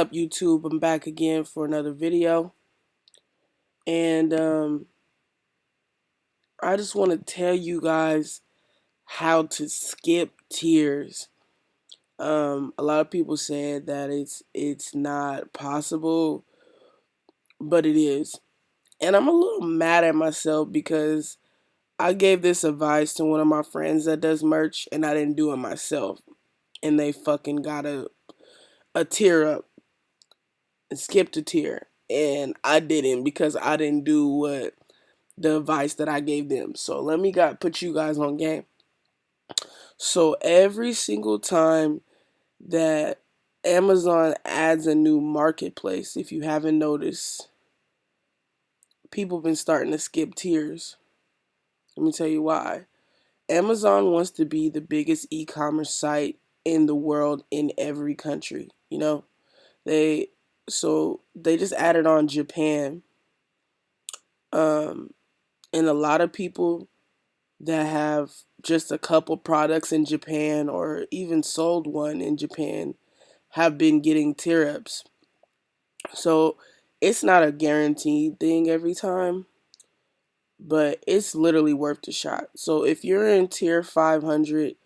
Up YouTube, I'm back again for another video, and I just want to tell you guys how to skip tiers. A lot of people said that it's not possible, but it is, and I'm a little mad at myself because I gave this advice to one of my friends that does merch, and I didn't do it myself, and they fucking got a tier up and skipped a tier, and I didn't because I didn't do what the advice that I gave them. So let me put you guys on game. So every single time that Amazon adds a new marketplace, if you haven't noticed, people have been starting to skip tiers. Let me tell you why. Amazon wants to be the biggest e-commerce site in the world in every country. They they just added on Japan. Um, and a lot of people that have just a couple products in Japan or even sold one in Japan have been getting tier ups. So it's not a guaranteed thing every time, but it's literally worth the shot. So if you're in tier 500,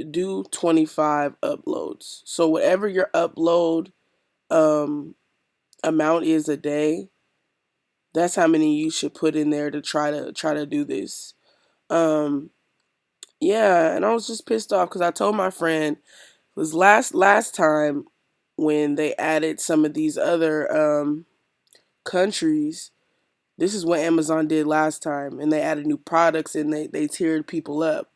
do 25 uploads. So whatever your upload um, amount is a day, that's how many you should put in there to try to do this. Um, yeah, and I was just pissed off because I told my friend was last time when they added some of these other countries. This is what Amazon did last time, and they added new products and they tiered people up.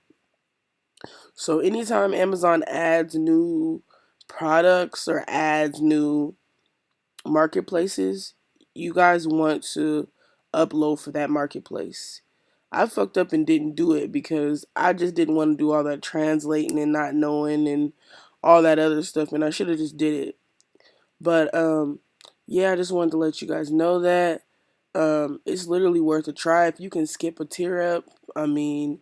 So anytime Amazon adds new products or adds new marketplaces, you guys want to upload for that marketplace. I fucked up and didn't do it because I just didn't want to do all that translating and not knowing and all that other stuff, and I should have just did it. But yeah, I just wanted to let you guys know that it's literally worth a try. If you can skip a tier up, I mean,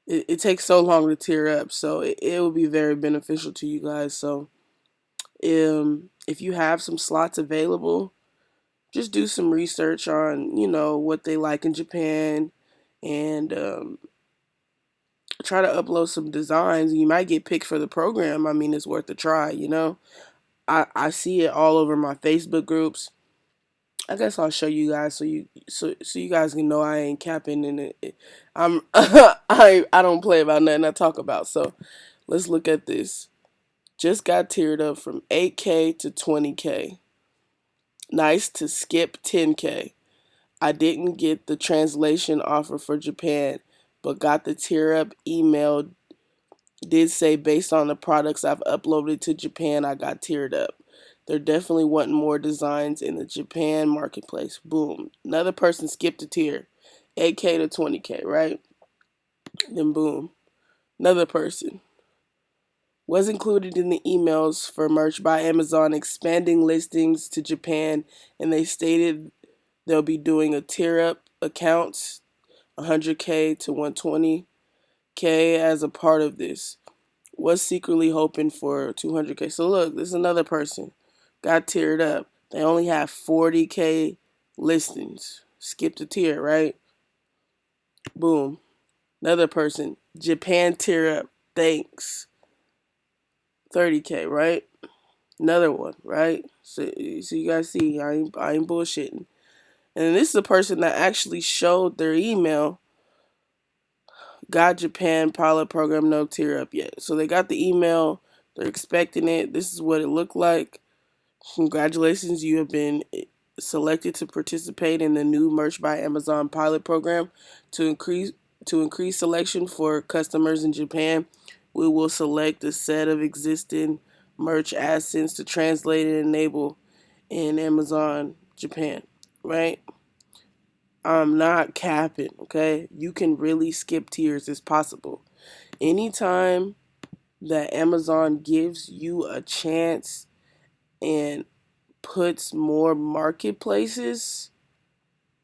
it takes so long to tier up, so it will be very beneficial to you guys. So if you have some slots available, just do some research on what they like in Japan, and try to upload some designs. You might get picked for the program. I mean, it's worth a try. I see it all over my Facebook groups. I guess I'll show you guys so you guys can know I ain't capping, and I'm I don't play about nothing I talk about. So let's look at this. Just got tiered up from 8K to 20K. Nice to skip 10K. I didn't get the translation offer for Japan, but got the tier up email. Did say based on the products I've uploaded to Japan, I got tiered up. They're definitely wanting more designs in the Japan marketplace. Boom. Another person skipped a tier. 8K to 20K, right? Then boom. Another person was included in the emails for merch by Amazon expanding listings to Japan, and they stated they'll be doing a tier up accounts 100K to 120K as a part of this. Was secretly hoping for 200K. So look, this is another person got tiered up. They only have 40K listings. Skipped a tier, right? Boom. Another person, Japan tier up. Thanks. 30K, right? Another one, right? So you guys see, I ain't bullshitting. And this is a person that actually showed their email. Got Japan pilot program, no tier up yet. So they got the email. They're expecting it. This is what it looked like. Congratulations, you have been selected to participate in the new Merch by Amazon pilot program. To increase selection for customers in Japan, we will select a set of existing merch assets to translate and enable in Amazon Japan, right? I'm not capping, okay? You can really skip tiers, it's possible. Anytime that Amazon gives you a chance and puts more marketplaces,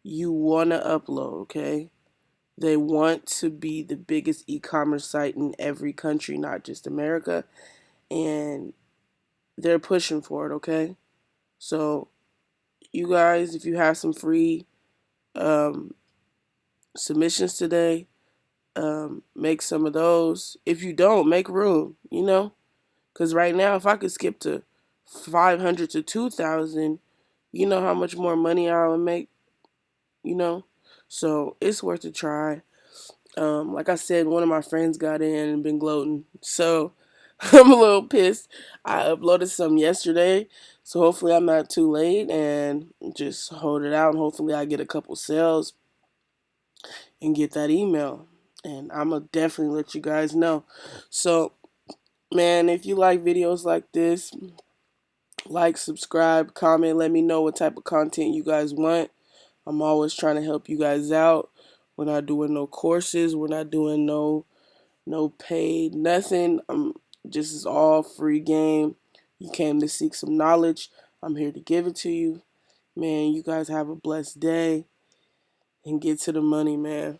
you want to upload, okay? They want to be the biggest e-commerce site in every country, not just America. And they're pushing for it, okay? So you guys, if you have some free um, submissions today, make some of those. If you don't, make room, you know? Because right now, if I could skip to 500 to 2,000, you know how much more money I would make, you know? So it's worth a try. Like I said, one of my friends got in and been gloating. So I'm a little pissed. I uploaded some yesterday. So hopefully I'm not too late and just hold it out. And hopefully I get a couple sales and get that email. And I'm going to definitely let you guys know. So, man, if you like videos like this, like, subscribe, comment, let me know what type of content you guys want. I'm always trying to help you guys out. We're not doing no courses. We're not doing no paid, nothing. Just is all free game. You came to seek some knowledge. I'm here to give it to you. Man, you guys have a blessed day and get to the money, man.